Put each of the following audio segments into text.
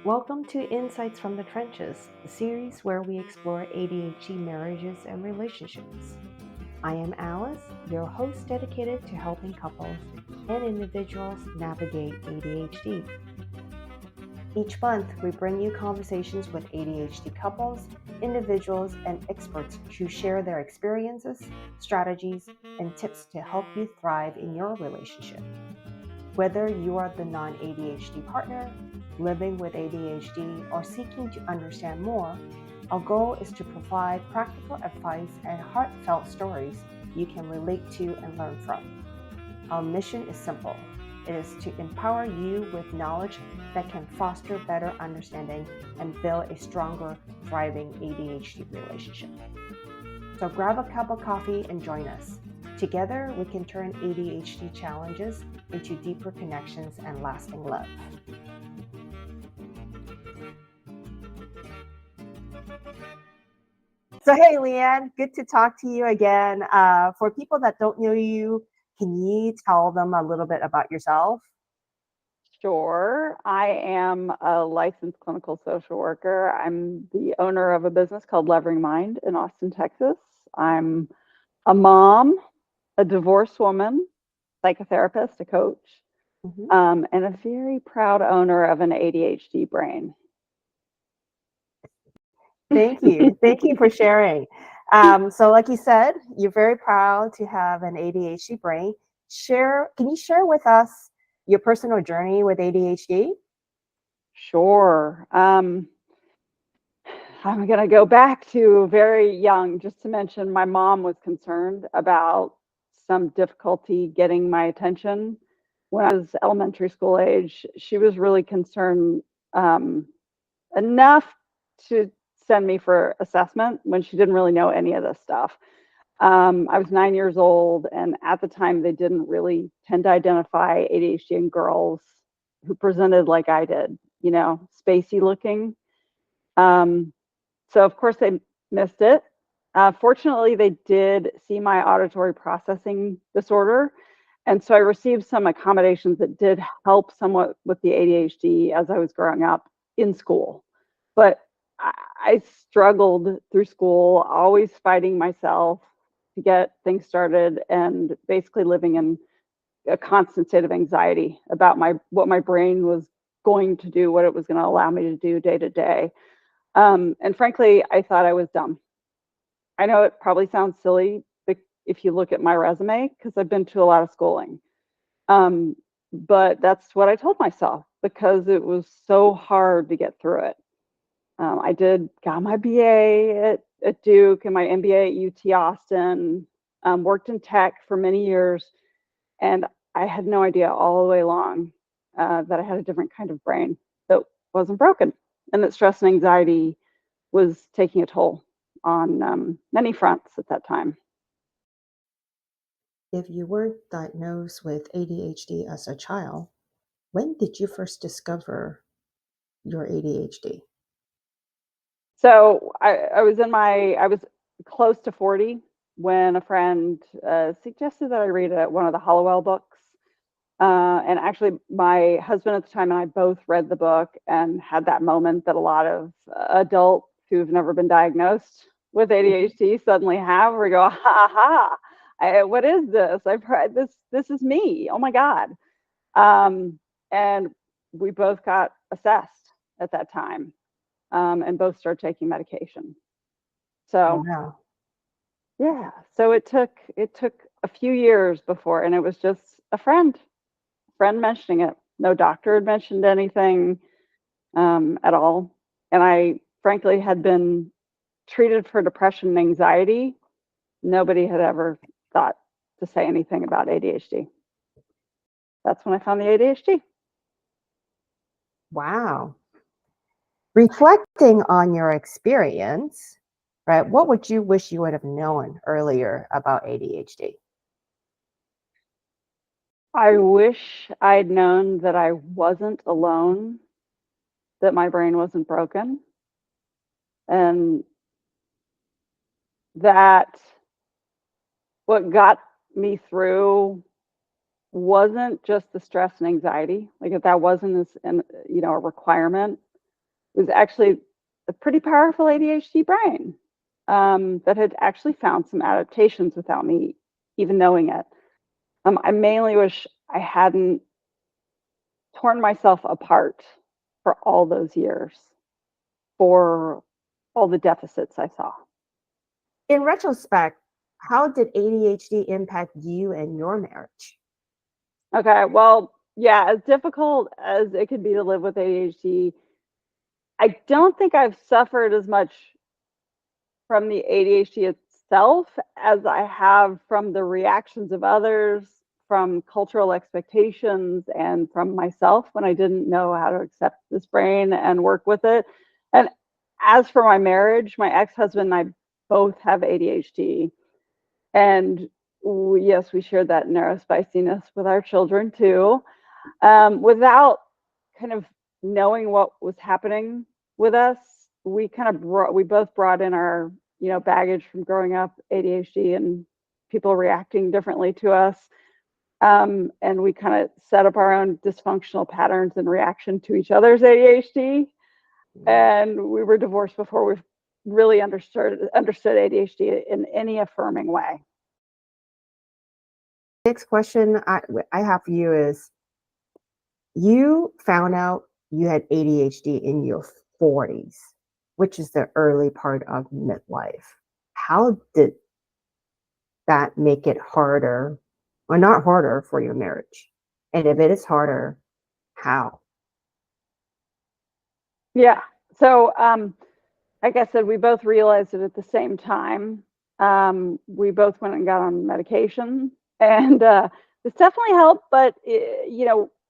Welcome to Insights from the Trenches, the series where we explore ADHD marriages and relationships. I am Alice, your host dedicated to helping couples and individuals navigate ADHD. Each month, we bring you conversations with ADHD couples, individuals, and experts who share their experiences, strategies, and tips to help you thrive in your relationship. Whether you are the non-ADHD partner, living with ADHD, or seeking to understand more, our goal is to provide practical advice and heartfelt stories you can relate to and learn from. Our mission is simple. It is to empower you with knowledge that can foster better understanding and build a stronger, thriving ADHD relationship. So grab a cup of coffee and join us. Together, we can turn ADHD challenges into deeper connections and lasting love. So, hey, LeAnn, good to talk to you again. For people that don't know you, can you tell them a little bit about yourself? Sure. I am a licensed clinical social worker. I'm the owner of a business called Levering Mind in Austin, Texas. I'm a mom, a divorced woman, psychotherapist, a coach, and a very proud owner of an ADHD brain. Thank you. Thank you for sharing. So like you said, you're very proud to have an ADHD brain. Can you share with us your personal journey with ADHD? Sure. I'm going to go back to very young, just to mention my mom was concerned about some difficulty getting my attention. When I was elementary school age, she was really concerned enough to send me for assessment when she didn't really know any of this stuff. I was 9 years old, and at the time, they didn't really tend to identify ADHD in girls who presented like I did, spacey looking. So, of course, they missed it. Fortunately, they did see my auditory processing disorder. And so I received some accommodations that did help somewhat with the ADHD as I was growing up in school. But I struggled through school, always fighting myself to get things started and basically living in a constant state of anxiety about what my brain was going to do, what it was going to allow me to do day to day. And frankly, I thought I was dumb. I know it probably sounds silly if you look at my resume, because I've been to a lot of schooling. But that's what I told myself because it was so hard to get through it. I got my BA at Duke and my MBA at UT Austin, worked in tech for many years, and I had no idea all the way along that I had a different kind of brain that wasn't broken, and that stress and anxiety was taking a toll on many fronts at that time. If you were diagnosed with ADHD as a child, when did you first discover your ADHD? So I was close to 40 when a friend suggested that I read one of the Hollowell books. And actually, my husband at the time and I both read the book and had that moment that a lot of adults who've never been diagnosed with ADHD suddenly have, where we go, ha ha, what is this? I've heard this. This is me. Oh my God. And we both got assessed at that time, and both started taking medication. So, Wow. yeah. So it took a few years before, and it was just a friend mentioning it. No doctor had mentioned anything at all. And I frankly had been treated for depression and anxiety. Nobody had ever thought to say anything about ADHD. That's when I found the ADHD. Wow. Reflecting on your experience, right, what would you wish you would have known earlier about ADHD? I wish I'd known that I wasn't alone, that my brain wasn't broken, and that what got me through wasn't just the stress and anxiety. Like if that wasn't a requirement, was actually a pretty powerful ADHD brain that had actually found some adaptations without me even knowing it. I mainly wish I hadn't torn myself apart for all those years for all the deficits I saw. In retrospect, how did ADHD impact you and your marriage? Okay, well, yeah, as difficult as it could be to live with ADHD, I don't think I've suffered as much from the ADHD itself as I have from the reactions of others, from cultural expectations, and from myself when I didn't know how to accept this brain and work with it. And as for my marriage, my ex-husband and I both have ADHD. And yes, we shared that narrow spiciness with our children too, without kind of knowing what was happening with us. We both brought in our baggage from growing up, ADHD, and people reacting differently to us. And we kind of set up our own dysfunctional patterns in reaction to each other's ADHD. And we were divorced before we really understood ADHD in any affirming way. Next question I have for you is, you found out you had ADHD in your 40s, which is the early part of midlife. How did that make it harder or not harder for your marriage? And if it is harder, how? Yeah. So, like I said, we both realized it at the same time. We both went and got on medication, and this definitely helped. But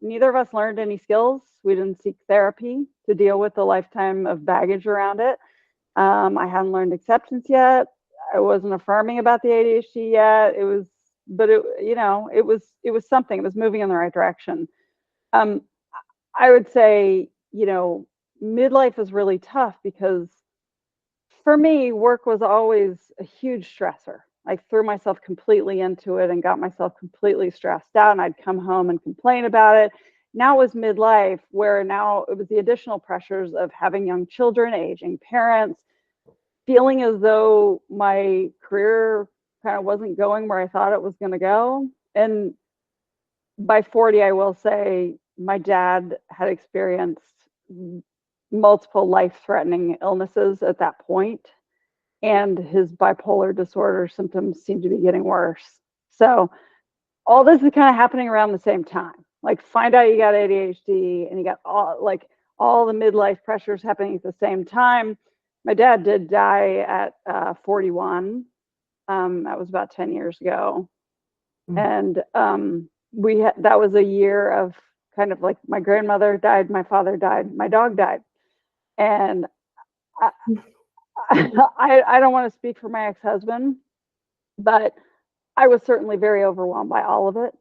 neither of us learned any skills. We didn't seek therapy to deal with the lifetime of baggage around it. I hadn't learned acceptance yet. I wasn't affirming about the ADHD yet. It was something. It was moving in the right direction. Um, I would say, midlife is really tough because for me, work was always a huge stressor. I threw myself completely into it and got myself completely stressed out, and I'd come home and complain about it. Now it was midlife, where now it was the additional pressures of having young children, aging parents, feeling as though my career kind of wasn't going where I thought it was going to go. And by 40, I will say my dad had experienced multiple life-threatening illnesses at that point, and his bipolar disorder symptoms seemed to be getting worse. So all this is kind of happening around the same time. Like, find out you got ADHD and you got all the midlife pressures happening at the same time. My dad did die at 41. That was about 10 years ago. And that was a year of kind of like, my grandmother died, my father died, my dog died. And I don't want to speak for my ex-husband, but I was certainly very overwhelmed by all of it.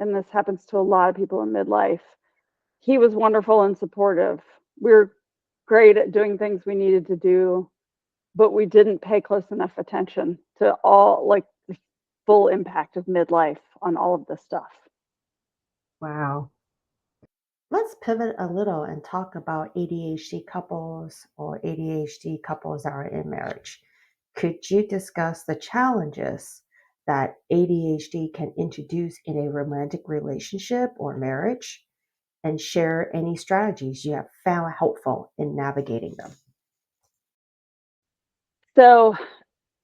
And this happens to a lot of people in midlife. He was wonderful and supportive. We were great at doing things we needed to do, but we didn't pay close enough attention to all, like, the full impact of midlife on all of this stuff. Wow. Let's pivot a little and talk about ADHD couples or ADHD couples that are in marriage. Could you discuss the challenges that ADHD can introduce in a romantic relationship or marriage, and share any strategies you have found helpful in navigating them? So,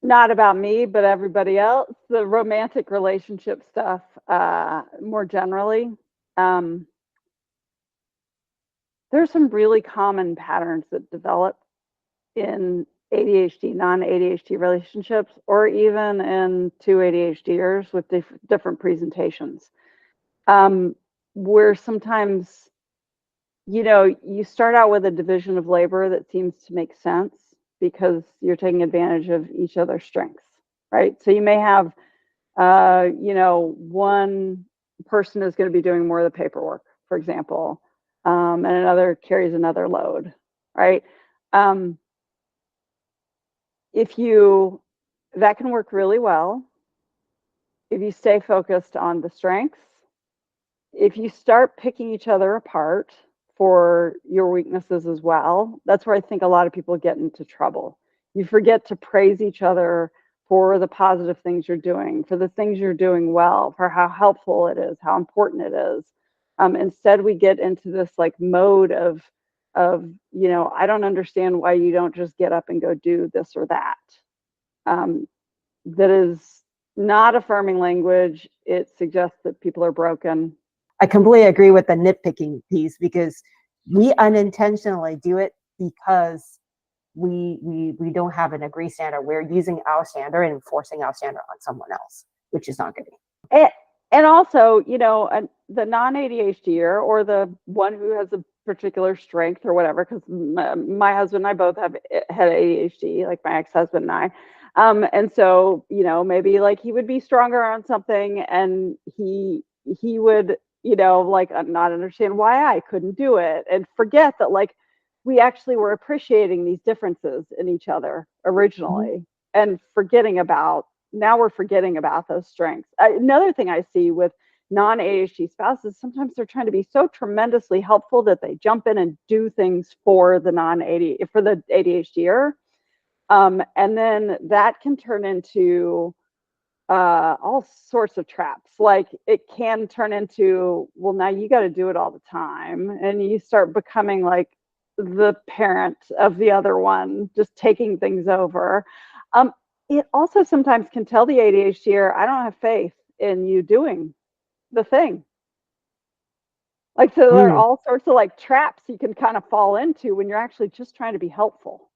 not about me, but everybody else, the romantic relationship stuff, more generally. Um, there's some really common patterns that develop in ADHD, non-ADHD relationships, or even in two ADHDers with different presentations. Where sometimes, you start out with a division of labor that seems to make sense because you're taking advantage of each other's strengths, right? So you may have, one person is going to be doing more of the paperwork, for example, and another carries another load, right? Um, if you That can work really well if you stay focused on the strengths. If you start picking each other apart for your weaknesses as well. That's where I think a lot of people get into trouble. You forget to praise each other for the positive things you're doing, for the things you're doing well, for how helpful it is, how important it is. Instead, we get into this like mode of I don't understand why you don't just get up and go do this or that. That is not affirming language. It suggests that people are broken. I completely agree with the nitpicking piece, because we unintentionally do it because we don't have an agree standard. We're using our standard and forcing our standard on someone else, which is not good. And also, the non-ADHDer or the one who has a particular strength or whatever, because my husband and I both had ADHD, like my ex-husband and I. And so, maybe like he would be stronger on something and he would, like not understand why I couldn't do it and forget that like we actually were appreciating these differences in each other originally and now we're forgetting about those strengths. Another thing I see with non-ADHD spouses, sometimes they're trying to be so tremendously helpful that they jump in and do things for the ADHDer. And then that can turn into all sorts of traps. Like it can turn into, well, now you got to do it all the time. And you start becoming like the parent of the other one, just taking things over. It also sometimes can tell the ADHDer, I don't have faith in you doing the thing. Like, so there are all sorts of like traps you can kind of fall into when you're actually just trying to be helpful.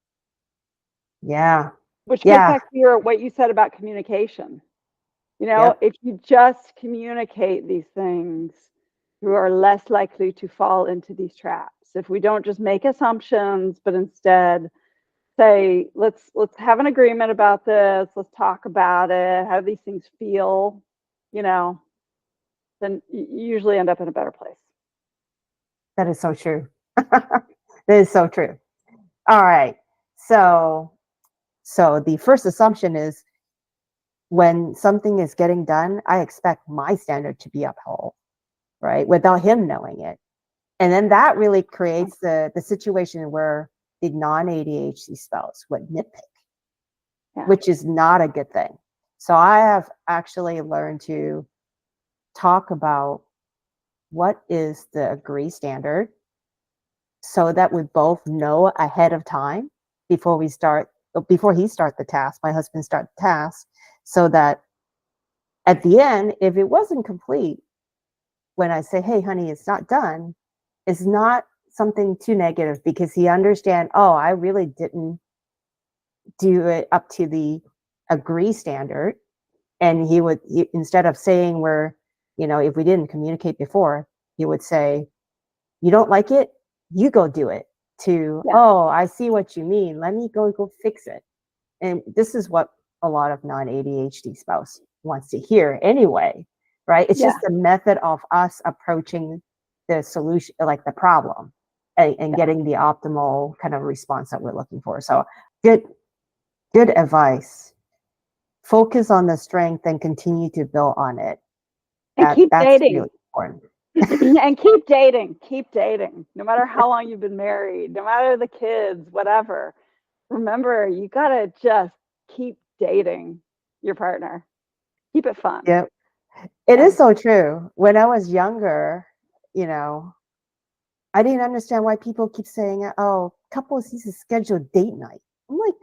Yeah. Which gets back to what you said about communication. If you just communicate these things, you are less likely to fall into these traps. If we don't just make assumptions, but instead say, let's have an agreement about this, let's talk about it, how these things feel, then you usually end up in a better place. That is so true. That is so true. All right. So the first assumption is, when something is getting done, I expect my standard to be upheld, right? Without him knowing it. And then that really creates the situation where the non-ADHD spouse would nitpick, which is not a good thing. So I have actually learned to talk about what is the agree standard, so that we both know ahead of time before he start the task, my husband start the task, so that at the end, if it wasn't complete, when I say, hey, honey, it's not done, it's not something too negative, because he understands, oh, I really didn't do it up to the agree standard. And he would, instead of saying if we didn't communicate before, he would say, you don't like it, you go do it, oh, I see what you mean, let me go fix it. And this is what a lot of non-ADHD spouse wants to hear anyway, right? It's just a method of us approaching the solution, like the problem, and getting the optimal kind of response that we're looking for. So good advice. Focus on the strength and continue to build on it. And keep dating. Really important. And keep dating. No matter how long you've been married, no matter the kids, whatever. Remember, you got to just keep dating your partner. Keep it fun. Yep. It is so true. When I was younger, I didn't understand why people keep saying, oh, couples need to schedule date night. I'm like,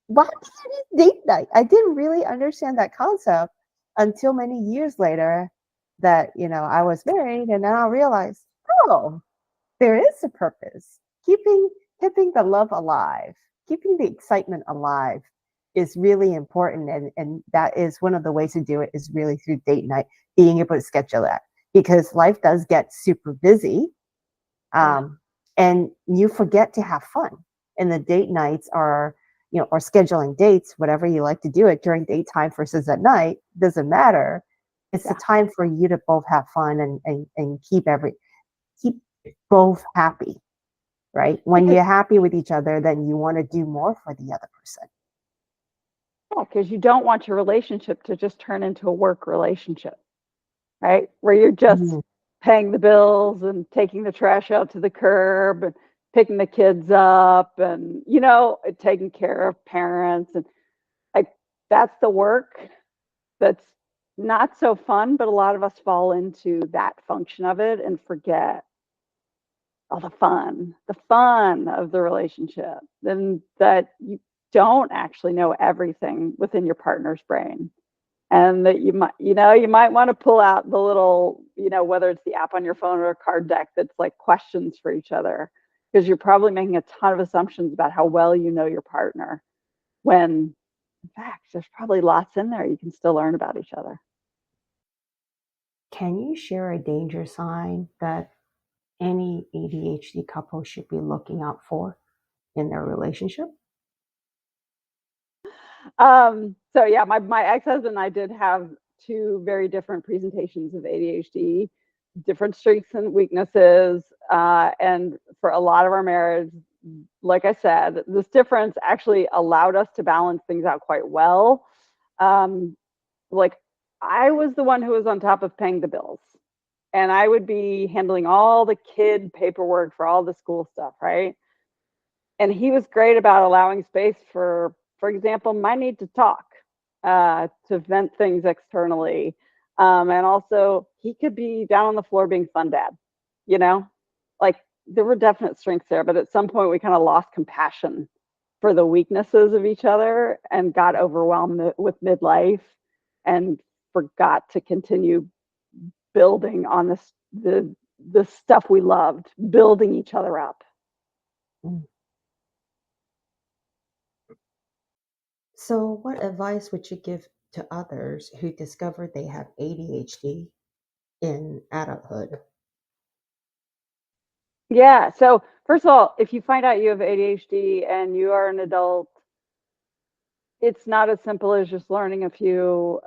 why do you need date night? I didn't really understand that concept until many years later that, I was married, and then I realized, oh, there is a purpose. Keeping the love alive, keeping the excitement alive is really important. And that is one of the ways to do it, is really through date night, being able to schedule that, because life does get super busy. And you forget to have fun. And the date nights are, or scheduling dates, whatever you like to do it during daytime versus at night, doesn't matter. It's the time for you to both have fun and keep both happy, right? When you're happy with each other, then you want to do more for the other person. Yeah, because you don't want your relationship to just turn into a work relationship, right? Where you're just paying the bills and taking the trash out to the curb and picking the kids up and, taking care of parents. And like, that's the work that's not so fun, but a lot of us fall into that function of it and forget all the fun of the relationship. Then that you don't actually know everything within your partner's brain. And that you might want to pull out the little, whether it's the app on your phone or a card deck that's like questions for each other, because you're probably making a ton of assumptions about how well you know your partner, when in fact, there's probably lots in there you can still learn about each other. Can you share a danger sign that any ADHD couple should be looking out for in their relationship? So yeah, my ex-husband and I did have two very different presentations of ADHD, different strengths and weaknesses. And for a lot of our marriage, like I said, this difference actually allowed us to balance things out quite well. Like, I was the one who was on top of paying the bills, and I would be handling all the kid paperwork for all the school stuff, right? And he was great about allowing space for example, my need to talk, to vent things externally. And also, he could be down on the floor being fun dad, you know? Like, there were definite strengths there, but at some point we kind of lost compassion for the weaknesses of each other and got overwhelmed with midlife and forgot to continue building on the stuff we loved, building each other up. Mm. So, what advice would you give to others who discover they have ADHD in adulthood? Yeah. So, first of all, if you find out you have ADHD and you are an adult, it's not as simple as just learning a few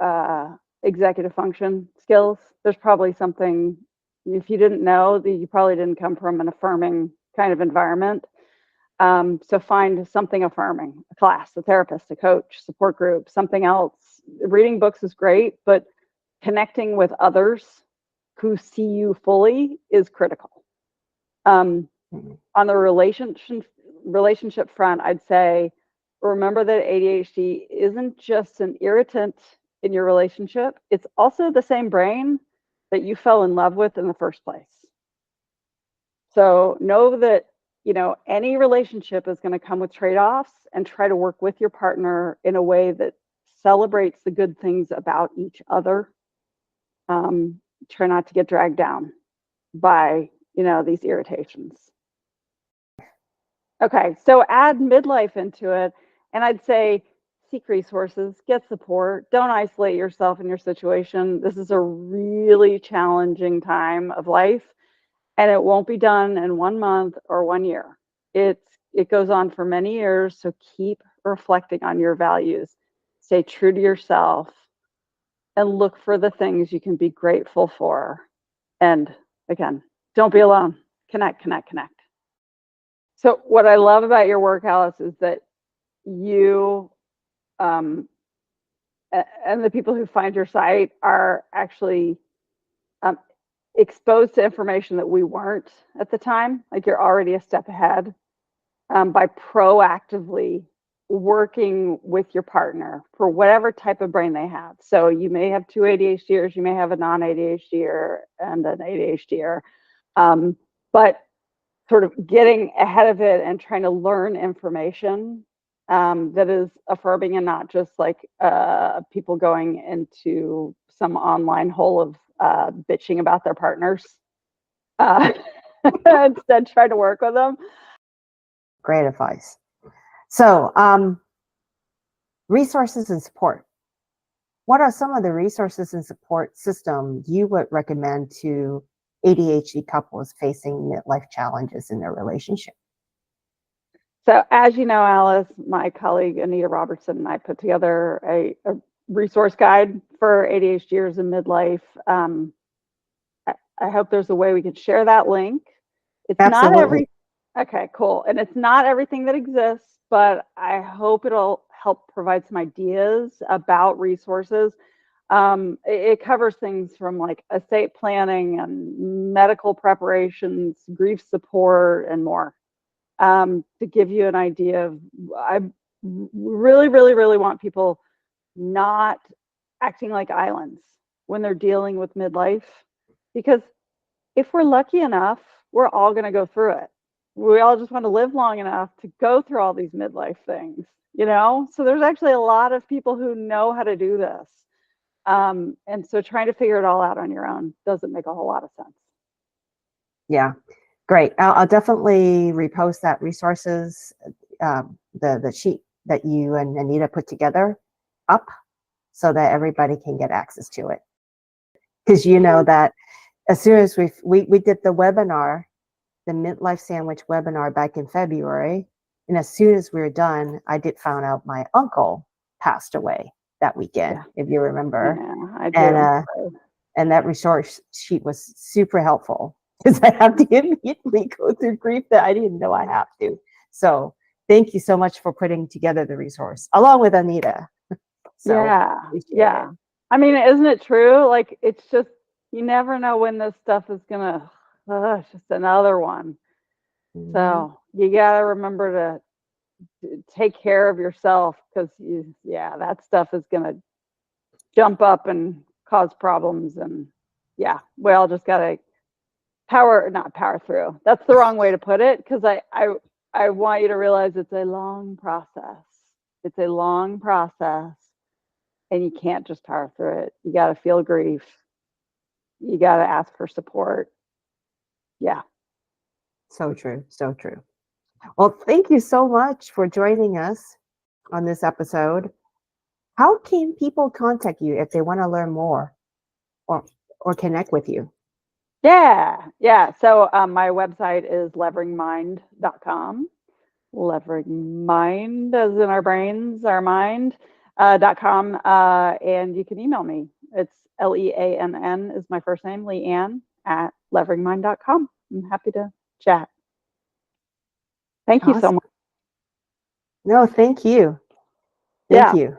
executive function skills. There's probably something, if you didn't know, that you probably didn't come from an affirming kind of environment. So find something affirming, a class, a therapist, a coach, support group, something else. Reading books is great, but connecting with others who see you fully is critical. Mhm. On the relationship front, I'd say remember that ADHD isn't just an irritant in your relationship, it's also the same brain that you fell in love with in the first place. So know that, any relationship is going to come with trade-offs, and try to work with your partner in a way that celebrates the good things about each other. Try not to get dragged down by, these irritations. Okay, so add midlife into it, and I'd say seek resources, get support, don't isolate yourself in your situation. This is a really challenging time of life, and it won't be done in 1 month or 1 year. It goes on for many years, so keep reflecting on your values. Stay true to yourself and look for the things you can be grateful for. And again, don't be alone. Connect, connect, connect. So what I love about your work, Alice, is that you um, and the people who find your site are actually um, exposed to information that we weren't at the time. Like, you're already a step ahead by proactively working with your partner for whatever type of brain they have. So you may have two ADHDers, you may have a non-ADHDer and an ADHDer, but sort of getting ahead of it and trying to learn information that is affirming, and not just like people going into some online hole of bitching about their partners. Uh, Instead, try to work with them. Great advice. So, resources and support. What are some of the resources and support systems you would recommend to ADHD couples facing midlife challenges in their relationship? So, as you know, Alice, my colleague Anita Robertson and I put together a resource guide for ADHDers in midlife. I hope there's a way we can share that link. It's not Absolutely. okay, cool. And it's not everything that exists, but I hope it'll help provide some ideas about resources. It covers things from like estate planning and medical preparations, grief support, and more. To give you an idea of, I really, really, really want people not acting like islands when they're dealing with midlife, because if we're lucky enough, we're all going to go through it. We all just want to live long enough to go through all these midlife things, you know? So there's actually a lot of people who know how to do this. And so trying to figure it all out on your own doesn't make a whole lot of sense. Yeah, great. I'll definitely repost that resources, the sheet that you and Anita put together up so that everybody can get access to it. Because you know that as soon as we did the webinar, the Midlife Sandwich webinar back in February, and as soon as we were done, I did found out my uncle passed away that weekend, if you remember. Yeah, I do. And that resource sheet was super helpful because I have to immediately go through grief that I didn't know I have to. So thank you so much for putting together the resource along with Anita. So, yeah. I mean, isn't it true? Like, it's just, you never know when this stuff is gonna, it's just another one. Mm-hmm. So you gotta remember to take care of yourself, because that stuff is gonna jump up and cause problems. And yeah, we all just gotta not power through. That's the wrong way to put it, because I want you to realize it's a long process. It's a long process. And you can't just power through it. You got to feel grief. You got to ask for support. Yeah. So true. So true. Well, thank you so much for joining us on this episode. How can people contact you if they want to learn more or connect with you? Yeah. So my website is leveringmind.com. Leveringmind, as in our brains, our mind, .com. And you can email me. It's LEANN is my first name, LeAnn, at leveringmind.com. I'm happy to chat. Thank you so much. No, thank you. Thank you.